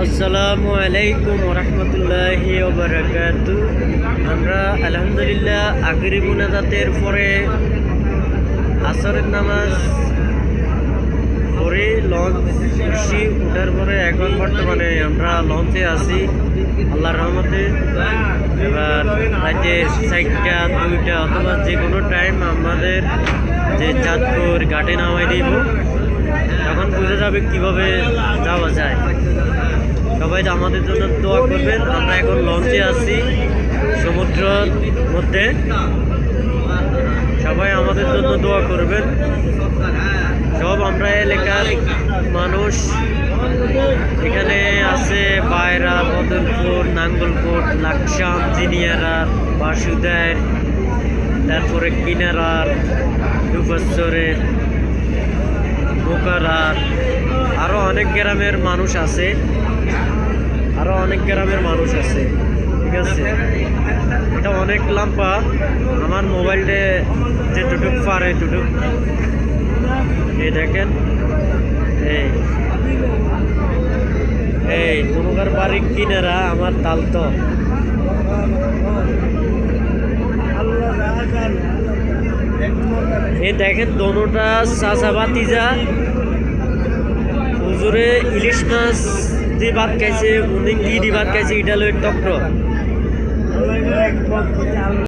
আসসালামু আলাইকুম রহমতুল্লাহি ওবারাকাতু। আমরা আলহামদুলিল্লাহ আখেরি মুনাজাতের পরে আসরের নামাজ পরে লঞ্চ উঠছি। উঠার পরে এখন বর্তমানে আমরা লঞ্চে আছি আল্লাহর রহমতে। এবার রাতে 4টা 2টা অথবা যে কোনো টাইম আমাদের যে চাঁদপুর ঘাটে নামাই দিব, তখন বুঝে যাবে কিভাবে যাওয়া যায়। সবাই আমাদের জন্য দোয়া করবেন। আমরা এখন লঞ্চে আছি সমুদ্রের মধ্যে, সবাই আমাদের জন্য দোয়া করবেন। সব আমরা এলাকার মানুষ, এখানে আছে পায়রা, বদরপুর, নাঙ্গলকোট, লাকসাম, জিনিয়ারা, বাসুদের, তারপরে কিনারার, দুবছরের, বোকারার, আরও অনেক গ্রামের মানুষ আছে, ঠিক আছে। এটা অনেক লম্বা, আমার মোবাইলে যেটুক পারে এটুক এই দেখেন। এই তোমার বাড়ি কিনারা আমার তাল তো এই দেখেন দোনোটা চাচা ভাতিজা। হুজুরে ইলিশ মাছ দিয়ে ভাত খাইছে, উনি কি দিয়ে ভাত খাইছে এটা লই টক্র।